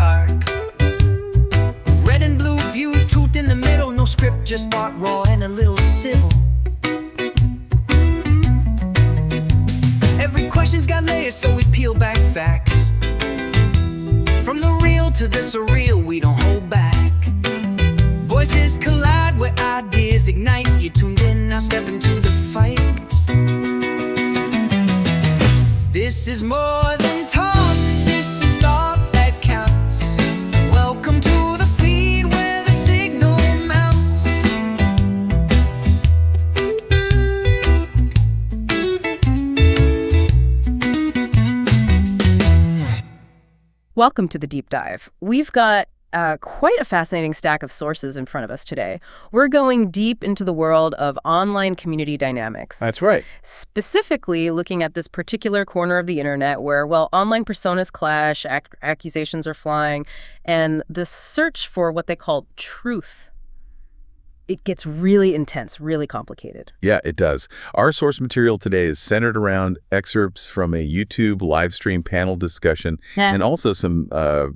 dark. Red and blue views, truth in the middle. No script, just thought raw and a little civil. Every question's got layers, so we peel back facts. From the real to the surreal, we don't hold back. Voices collide where ideas ignite. You tuned in, now step into the fight. This is more than talk, this is thought that counts. Welcome to the feed where the signal mounts. Welcome to the Deep Dive. We've got quite a fascinating stack of sources in front of us today. We're going deep into the world of online community dynamics. That's right. Specifically looking at this particular corner of the internet where, well, online personas clash, accusations are flying, and this search for what they call truth. It gets really intense, really complicated. Yeah, it does. Our source material today is centered around excerpts from a YouTube live stream panel discussion and also some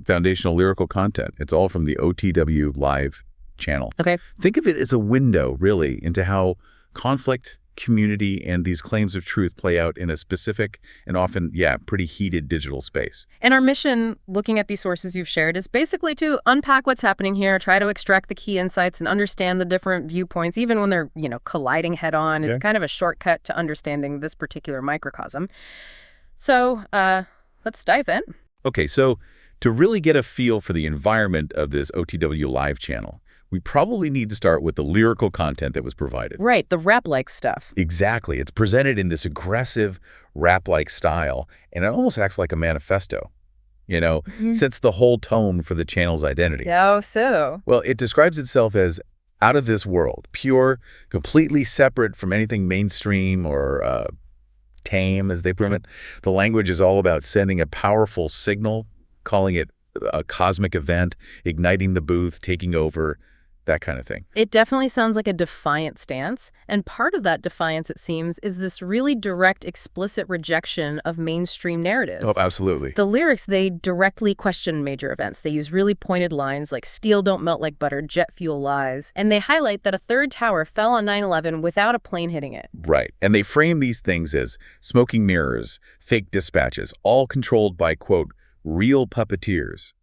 foundational lyrical content. It's all from the OTW live channel. Okay. Think of it as a window, really, into how conflict, community, and these claims of truth play out in a specific and often, pretty heated digital space. And our mission, looking at these sources you've shared, is basically to unpack what's happening here, try to extract the key insights and understand the different viewpoints, even when they're, colliding head on. It's kind of a shortcut to understanding this particular microcosm. So let's dive in. Okay, so to really get a feel for the environment of this OTW live channel, we probably need to start with the lyrical content that was provided. Right, the rap-like stuff. Exactly. It's presented in this aggressive rap-like style, and it almost acts like a manifesto, sets the whole tone for the channel's identity. Oh, so? Well, it describes itself as out of this world, pure, completely separate from anything mainstream or tame, as they put it. The language is all about sending a powerful signal, calling it a cosmic event, igniting the booth, taking over, that kind of thing. It definitely sounds like a defiant stance, and part of that defiance, it seems, is this really direct, explicit rejection of mainstream narratives. Oh, absolutely. The lyrics, they directly question major events. They use really pointed lines like "steel don't melt like butter, jet fuel lies," and they highlight that a third tower fell on 9/11 without a plane hitting it. Right, and they frame these things as smoking mirrors, fake dispatches, all controlled by, quote, real puppeteers.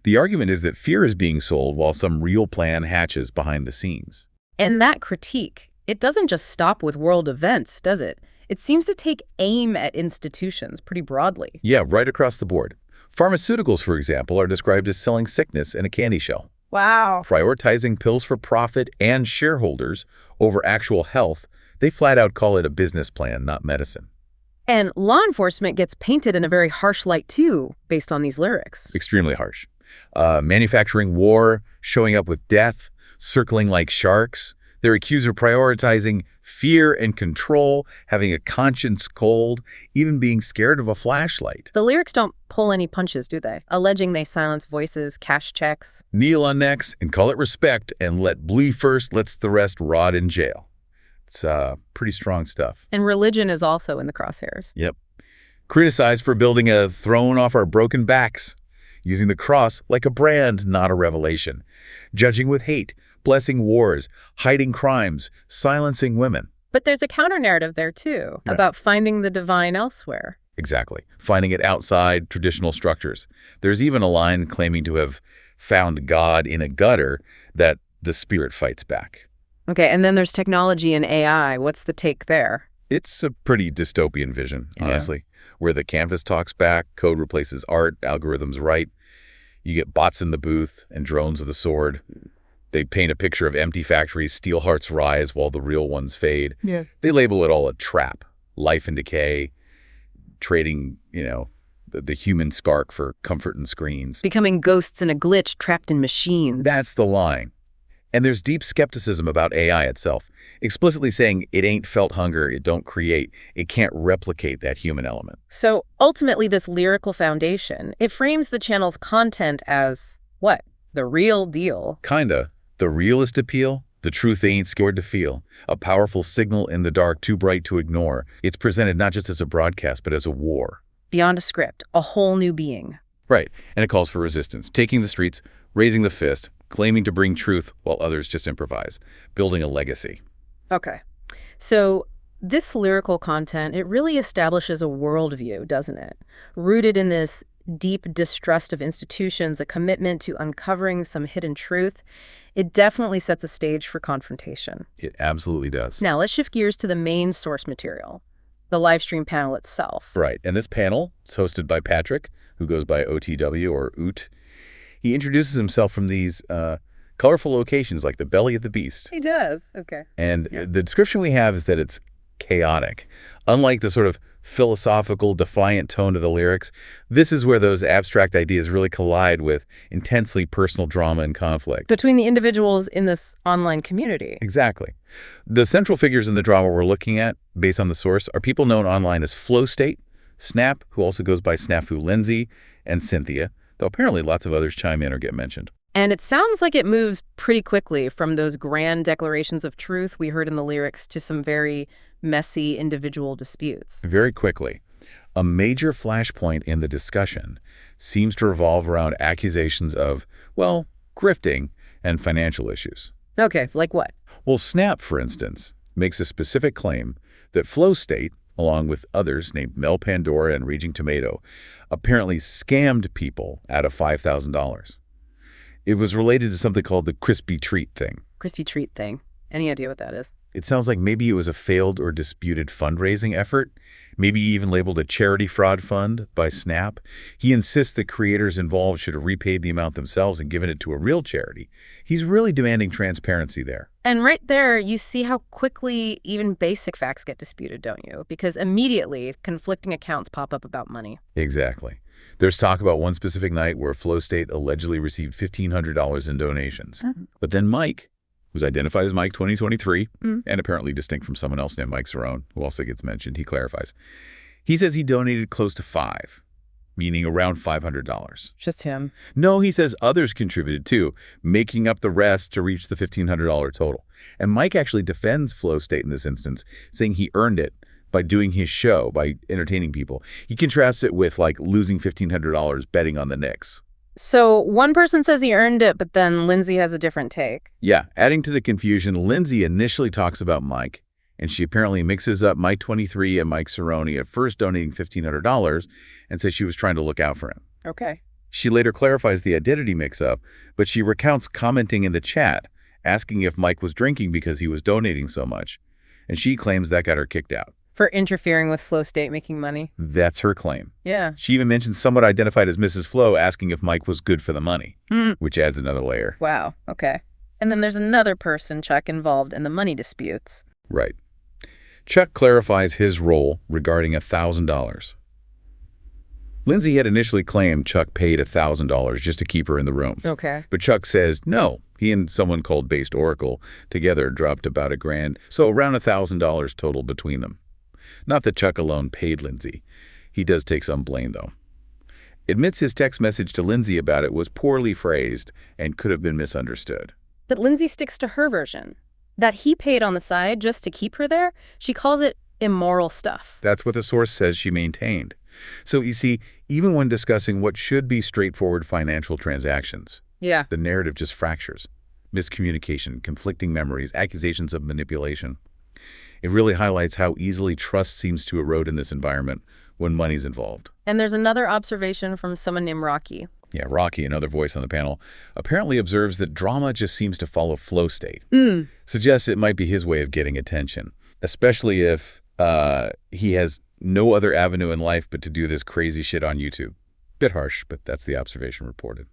The argument is that fear is being sold while some real plan hatches behind the scenes. And that critique, it doesn't just stop with world events, does it? It seems to take aim at institutions pretty broadly. Yeah, right across the board. Pharmaceuticals, for example, are described as selling sickness in a candy shell. Wow. Prioritizing pills for profit and shareholders over actual health, they flat out call it a business plan, not medicine. And law enforcement gets painted in a very harsh light, too, based on these lyrics. Extremely harsh. Manufacturing war, showing up with death, circling like sharks. They're accused of prioritizing fear and control, having a conscience cold, even being scared of a flashlight. The lyrics don't pull any punches, do they? Alleging they silence voices, cash checks. Kneel on necks and call it respect, and let bleed first lets the rest rot in jail. It's pretty strong stuff. And religion is also in the crosshairs. Yep. Criticized for building a throne off our broken backs, using the cross like a brand, not a revelation. Judging with hate, blessing wars, hiding crimes, silencing women. But there's a counter-narrative there, too, about finding the divine elsewhere. Exactly. Finding it outside traditional structures. There's even a line claiming to have found God in a gutter that the spirit fights back. Okay, and then there's technology and AI. What's the take there? It's a pretty dystopian vision, honestly, where the canvas talks back, code replaces art, algorithms write. You get bots in the booth and drones with a sword. They paint a picture of empty factories, steel hearts rise while the real ones fade. Yeah. They label it all a trap, life and decay, trading, the human spark for comfort and screens. Becoming ghosts in a glitch trapped in machines. That's the line. And there's deep skepticism about AI itself, explicitly saying it ain't felt hunger, it don't create, it can't replicate that human element. So ultimately this lyrical foundation, it frames the channel's content as, what? The real deal. Kinda. The realist appeal, the truth they ain't scared to feel, a powerful signal in the dark too bright to ignore. It's presented not just as a broadcast, but as a war. Beyond a script, a whole new being. Right. And it calls for resistance, taking the streets, raising the fist, claiming to bring truth while others just improvise, building a legacy. Okay. So this lyrical content, it really establishes a worldview, doesn't it? Rooted in this deep distrust of institutions, a commitment to uncovering some hidden truth. It definitely sets a stage for confrontation. It absolutely does. Now, let's shift gears to the main source material, the live stream panel itself. Right. And this panel is hosted by Patrick, who goes by OTW or Oot. He introduces himself from these colorful locations like the belly of the beast. He does. Okay. And the description we have is that it's chaotic. Unlike the sort of philosophical, defiant tone of the lyrics, this is where those abstract ideas really collide with intensely personal drama and conflict. Between the individuals in this online community. Exactly. The central figures in the drama we're looking at, based on the source, are people known online as Flow State, Snap, who also goes by Snafu Lindsay, and Cynthia, though apparently lots of others chime in or get mentioned. And it sounds like it moves pretty quickly from those grand declarations of truth we heard in the lyrics to some very messy individual disputes. Very quickly. A major flashpoint in the discussion seems to revolve around accusations of, well, grifting and financial issues. Okay, like what? Well, Snap, for instance, makes a specific claim that Flow State, along with others named Mel Pandora and Raging Tomato, apparently scammed people out of $5,000. It was related to something called the crispy treat thing. Crispy treat thing. Any idea what that is? It sounds like maybe it was a failed or disputed fundraising effort, maybe even labeled a charity fraud fund by Snap. He insists the creators involved should have repaid the amount themselves and given it to a real charity. He's really demanding transparency there. And right there, you see how quickly even basic facts get disputed, don't you? Because immediately, conflicting accounts pop up about money. Exactly. There's talk about one specific night where Flow State allegedly received $1,500 in donations. But then Mike, who's identified as Mike 2023, and apparently distinct from someone else named Mike Cerrone, who also gets mentioned, he clarifies. He says he donated close to $5, meaning around $500. Just him. No, he says others contributed too, making up the rest to reach the $1,500 total. And Mike actually defends Flow State in this instance, saying he earned it by doing his show, by entertaining people. He contrasts it with, like, losing $1,500 betting on the Knicks. So one person says he earned it, but then Lindsay has a different take. Yeah, adding to the confusion, Lindsay initially talks about Mike, and she apparently mixes up Mike 23 and Mike Cerrone, at first donating $1,500, and says she was trying to look out for him. Okay. She later clarifies the identity mix-up, but she recounts commenting in the chat, asking if Mike was drinking because he was donating so much, and she claims that got her kicked out. For interfering with Flow State making money. That's her claim. Yeah. She even mentions someone identified as Mrs. Flo asking if Mike was good for the money, which adds another layer. Wow. Okay. And then there's another person, Chuck, involved in the money disputes. Right. Chuck clarifies his role regarding $1,000. Lindsay had initially claimed Chuck paid $1,000 just to keep her in the room. Okay. But Chuck says no. He and someone called Based Oracle together dropped about $1,000, so around $1,000 total between them. Not that Chuck alone paid Lindsay. He does take some blame, though. Admits his text message to Lindsay about it was poorly phrased and could have been misunderstood. But Lindsay sticks to her version. That he paid on the side just to keep her there, she calls it immoral stuff. That's what the source says she maintained. So you see, even when discussing what should be straightforward financial transactions, Yeah. the narrative just fractures. Miscommunication, conflicting memories, accusations of manipulation. It really highlights how easily trust seems to erode in this environment when money's involved. And there's another observation from someone named Rocky. Yeah, Rocky, another voice on the panel, apparently observes that drama just seems to follow Flow State. Suggests it might be his way of getting attention, especially if he has no other avenue in life but to do this crazy shit on YouTube. Bit harsh, but that's the observation reported.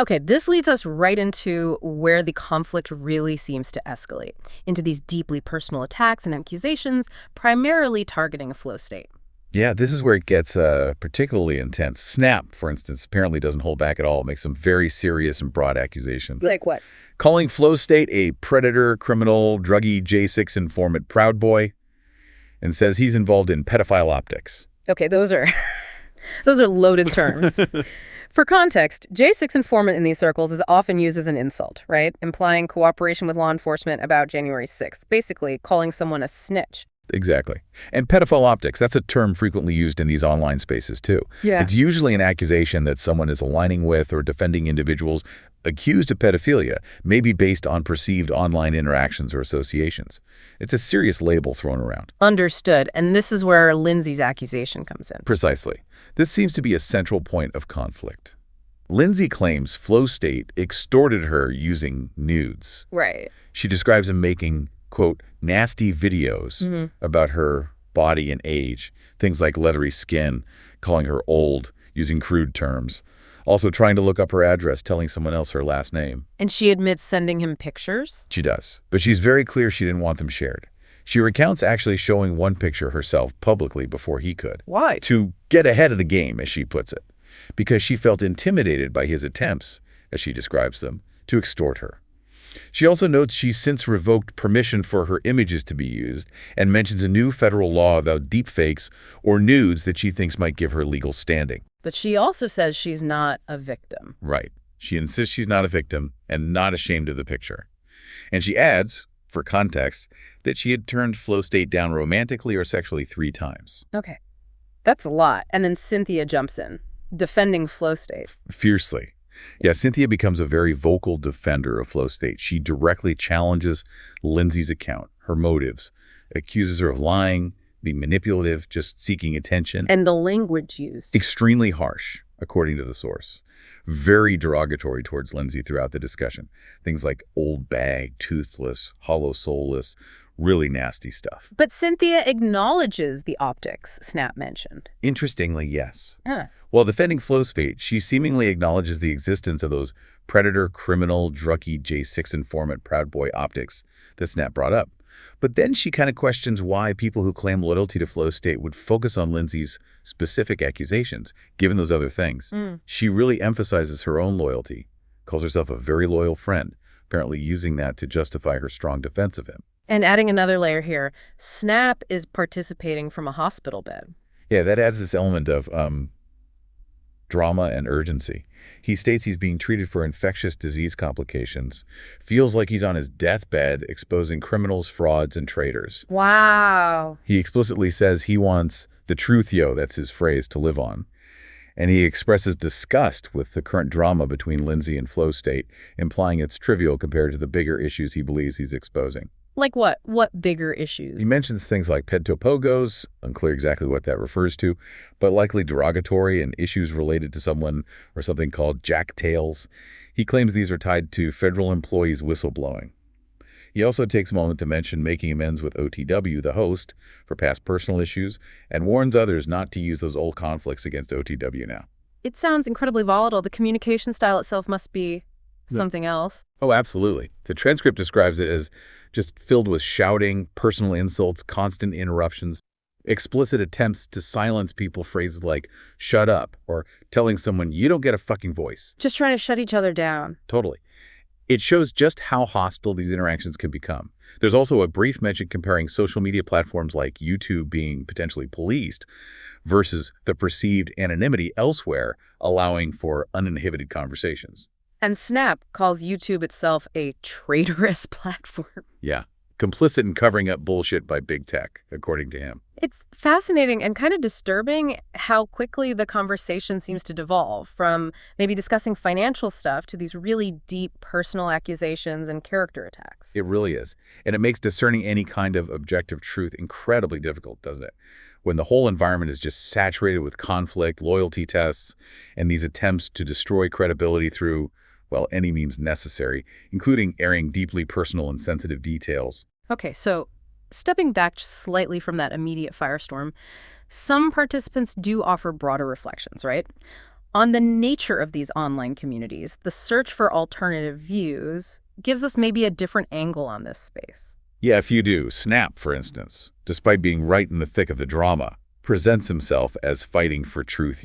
Okay, this leads us right into where the conflict really seems to escalate, into these deeply personal attacks and accusations, primarily targeting a Flow State. Yeah, this is where it gets particularly intense. Snap, for instance, apparently doesn't hold back at all. It makes some very serious and broad accusations. Like what? Calling Flow State a predator, criminal, druggy J6 informant Proud Boy, and says he's involved in pedophile optics. Okay, those are those are loaded terms. For context, J6 informant in these circles is often used as an insult, right? Implying cooperation with law enforcement about January 6th, basically calling someone a snitch. Exactly. And pedophile optics, that's a term frequently used in these online spaces too. Yeah. It's usually an accusation that someone is aligning with or defending individuals accused of pedophilia, maybe based on perceived online interactions or associations. It's a serious label thrown around. Understood. And this is where Lindsay's accusation comes in. Precisely. This seems to be a central point of conflict. Lindsay claims Flow State extorted her using nudes. Right. She describes him making, quote, nasty videos about her body and age, things like leathery skin, calling her old, using crude terms. Also trying to look up her address, telling someone else her last name. And she admits sending him pictures? She does. But she's very clear she didn't want them shared. She recounts actually showing one picture herself publicly before he could. Why? To get ahead of the game, as she puts it. Because she felt intimidated by his attempts, as she describes them, to extort her. She also notes she's since revoked permission for her images to be used and mentions a new federal law about deepfakes or nudes that she thinks might give her legal standing. But she also says she's not a victim. Right. She insists she's not a victim and not ashamed of the picture. And she adds, for context, that she had turned Flow State down romantically or sexually 3 times. Okay. That's a lot. And then Cynthia jumps in, defending Flow State. Fiercely. Yeah, Cynthia becomes a very vocal defender of Flow State. She directly challenges Lindsay's account, her motives, accuses her of lying, being manipulative, just seeking attention. And the language used. Extremely harsh, according to the source. Very derogatory towards Lindsay throughout the discussion. Things like old bag, toothless, hollow soulless, really nasty stuff. But Cynthia acknowledges the optics Snap mentioned. Interestingly, yes. Huh. While defending Flow State, she seemingly acknowledges the existence of those predator, criminal, druggy J6 informant Proud Boy optics that Snap brought up. But then she kind of questions why people who claim loyalty to Flow State would focus on Lindsay's specific accusations, given those other things. She really emphasizes her own loyalty, calls herself a very loyal friend, apparently using that to justify her strong defense of him. And adding another layer here, Snap is participating from a hospital bed. Yeah, that adds this element of drama and urgency. He states he's being treated for infectious disease complications, feels like he's on his deathbed exposing criminals, frauds, and traitors. Wow. He explicitly says he wants the truth, that's his phrase, to live on. And he expresses disgust with the current drama between Lindsay and Flow State, implying it's trivial compared to the bigger issues he believes he's exposing. Like what? What bigger issues? He mentions things like pedopogos, unclear exactly what that refers to, but likely derogatory, and issues related to someone or something called jacktails. He claims these are tied to federal employees whistleblowing. He also takes a moment to mention making amends with OTW, the host, for past personal issues, and warns others not to use those old conflicts against OTW now. It sounds incredibly volatile. The communication style itself must be something else. Oh, absolutely. The transcript describes it as just filled with shouting, personal insults, constant interruptions, explicit attempts to silence people, phrases like, shut up, or telling someone, you don't get a fucking voice. Just trying to shut each other down. Totally. It shows just how hostile these interactions can become. There's also a brief mention comparing social media platforms like YouTube being potentially policed versus the perceived anonymity elsewhere, allowing for uninhibited conversations. And Snap calls YouTube itself a traitorous platform. Yeah, complicit in covering up bullshit by big tech, according to him. It's fascinating and kind of disturbing how quickly the conversation seems to devolve from maybe discussing financial stuff to these really deep personal accusations and character attacks. It really is. And it makes discerning any kind of objective truth incredibly difficult, doesn't it? When the whole environment is just saturated with conflict, loyalty tests, and these attempts to destroy credibility through, well, any means necessary, including airing deeply personal and sensitive details. Okay, so stepping back slightly from that immediate firestorm, some participants do offer broader reflections, right? On the nature of these online communities, the search for alternative views gives us maybe a different angle on this space. Yeah, if you do. Snap, for instance, despite being right in the thick of the drama, presents himself as fighting for truth,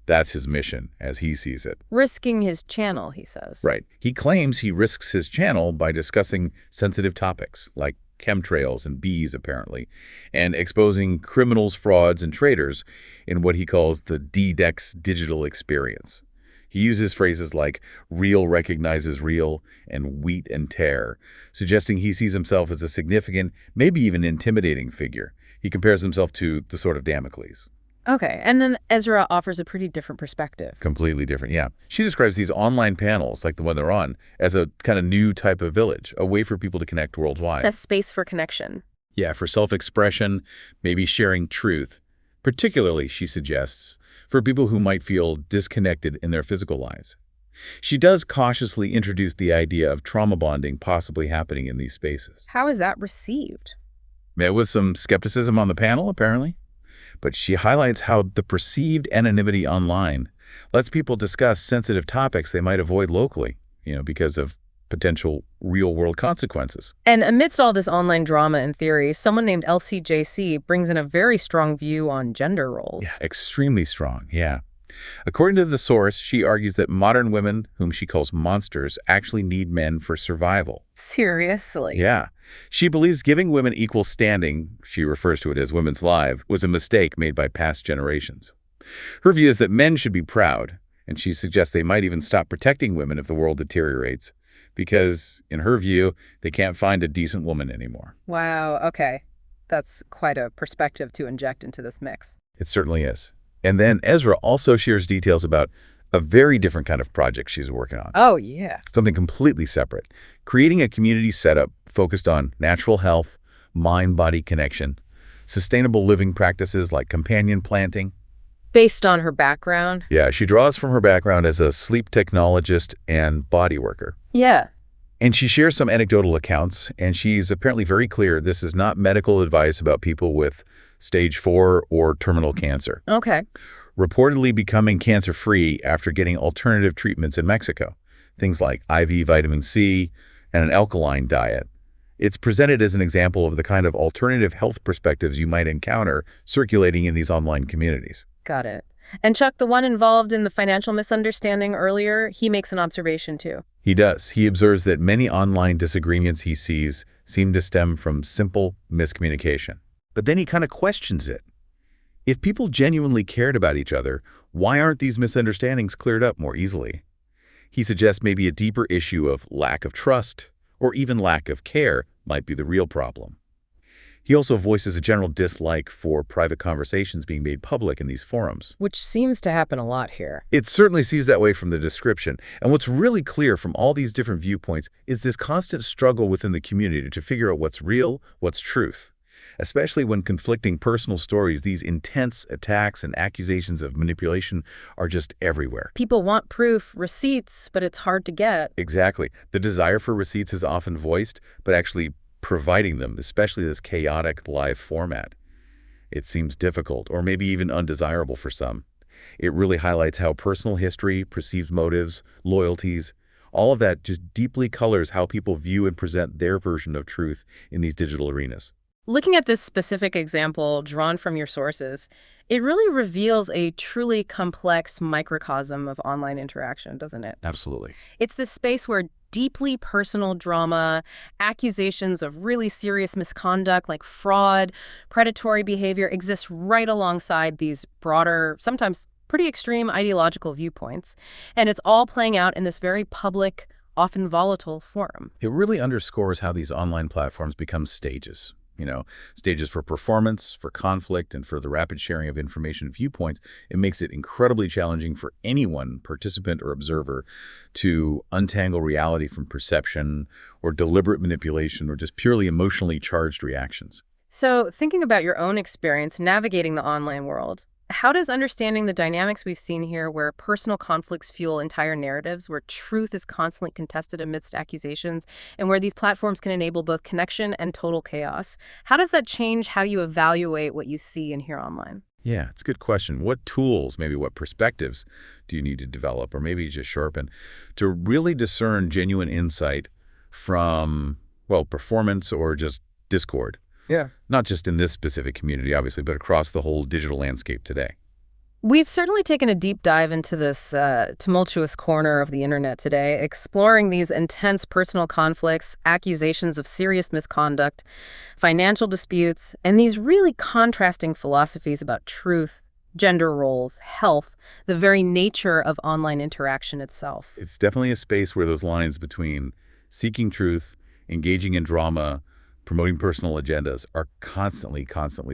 That's his mission, as he sees it. Risking his channel, he says. Right. He claims he risks his channel by discussing sensitive topics, like chemtrails and bees, apparently, and exposing criminals, frauds, and traitors in what he calls the DDEX digital experience. He uses phrases like real recognizes real and wheat and tear, suggesting he sees himself as a significant, maybe even intimidating figure. He compares himself to the sword of Damocles. Okay, and then Ezra offers a pretty different perspective. Completely different, yeah. She describes these online panels, like the one they're on, as a kind of new type of village, a way for people to connect worldwide. A space for connection. Yeah, for self-expression, maybe sharing truth. Particularly, she suggests, for people who might feel disconnected in their physical lives. She does cautiously introduce the idea of trauma bonding possibly happening in these spaces. How is that received? Met with some skepticism on the panel, apparently. But she highlights how the perceived anonymity online lets people discuss sensitive topics they might avoid locally, because of potential real-world consequences. And amidst all this online drama and theory, someone named LCJC brings in a very strong view on gender roles. Yeah, extremely strong, yeah. According to the source, she argues that modern women, whom she calls monsters, actually need men for survival. Seriously? Yeah. She believes giving women equal standing, she refers to it as women's life, was a mistake made by past generations. Her view is that men should be proud, and she suggests they might even stop protecting women if the world deteriorates, because, in her view, they can't find a decent woman anymore. Wow, okay. That's quite a perspective to inject into this mix. It certainly is. And then Ezra also shares details about a very different kind of project she's working on. Oh, yeah. Something completely separate. Creating a community setup focused on natural health, mind-body connection, sustainable living practices like companion planting. Based on her background? Yeah, she draws from her background as a sleep technologist and body worker. Yeah. And she shares some anecdotal accounts, and she's apparently very clear this is not medical advice about people with stage 4 or terminal cancer. Okay. Reportedly becoming cancer-free after getting alternative treatments in Mexico, things like IV vitamin C and an alkaline diet. It's presented as an example of the kind of alternative health perspectives you might encounter circulating in these online communities. Got it. And Chuck, the one involved in the financial misunderstanding earlier, he makes an observation too. He does. He observes that many online disagreements he sees seem to stem from simple miscommunication. But then he kind of questions it. If people genuinely cared about each other, why aren't these misunderstandings cleared up more easily? He suggests maybe a deeper issue of lack of trust or even lack of care might be the real problem. He also voices a general dislike for private conversations being made public in these forums. Which seems to happen a lot here. It certainly seems that way from the description. And what's really clear from all these different viewpoints is this constant struggle within the community to figure out what's real, what's truth. Especially when conflicting personal stories, these intense attacks and accusations of manipulation are just everywhere. People want proof, receipts, but it's hard to get. Exactly. The desire for receipts is often voiced, but actually providing them, especially this chaotic live format, it seems difficult or maybe even undesirable for some. It really highlights how personal history, perceived motives, loyalties, all of that just deeply colors how people view and present their version of truth in these digital arenas. Looking at this specific example drawn from your sources, it really reveals a truly complex microcosm of online interaction, doesn't it? Absolutely. It's this space where deeply personal drama, accusations of really serious misconduct like fraud, predatory behavior exist right alongside these broader, sometimes pretty extreme ideological viewpoints. And it's all playing out in this very public, often volatile forum. It really underscores how these online platforms become stages. Stages for performance, for conflict, and for the rapid sharing of information and viewpoints. It makes it incredibly challenging for anyone, participant or observer, to untangle reality from perception or deliberate manipulation or just purely emotionally charged reactions. So, thinking about your own experience navigating the online world, how does understanding the dynamics we've seen here where personal conflicts fuel entire narratives, where truth is constantly contested amidst accusations, and where these platforms can enable both connection and total chaos, how does that change how you evaluate what you see and hear online? Yeah, it's a good question. What tools, maybe what perspectives do you need to develop or maybe just sharpen to really discern genuine insight from, performance or just discord? Yeah. Not just in this specific community, obviously, but across the whole digital landscape today. We've certainly taken a deep dive into this tumultuous corner of the internet today, exploring these intense personal conflicts, accusations of serious misconduct, financial disputes, and these really contrasting philosophies about truth, gender roles, health, the very nature of online interaction itself. It's definitely a space where those lines between seeking truth, engaging in drama, promoting personal agendas are constantly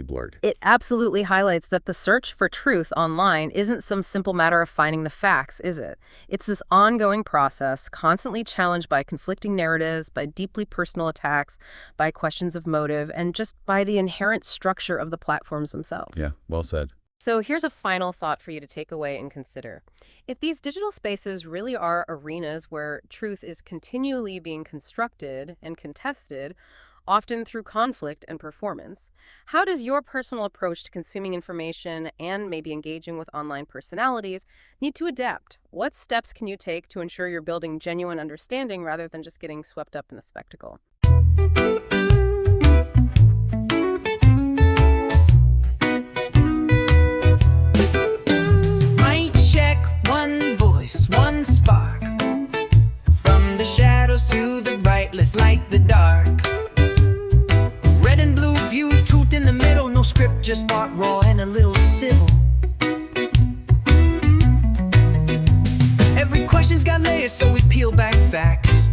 blurred. It absolutely highlights that the search for truth online isn't some simple matter of finding the facts, is it? It's this ongoing process, constantly challenged by conflicting narratives, by deeply personal attacks, by questions of motive, and just by the inherent structure of the platforms themselves. Yeah, well said. So here's a final thought for you to take away and consider. If these digital spaces really are arenas where truth is continually being constructed and contested, often through conflict and performance, how does your personal approach to consuming information and maybe engaging with online personalities need to adapt? What steps can you take to ensure you're building genuine understanding rather than just getting swept up in the spectacle? Mic check, one voice, one spark. From the shadows to the bright, let's light the dark. Red and blue views, truth in the middle, no script, just thought raw and a little civil. Every question's got layers, so we peel back facts.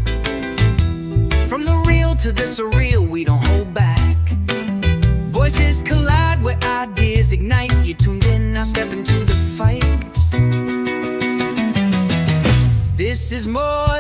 From the real to the surreal, we don't hold back. Voices collide where ideas ignite. You tuned in, now step into the fight. This is more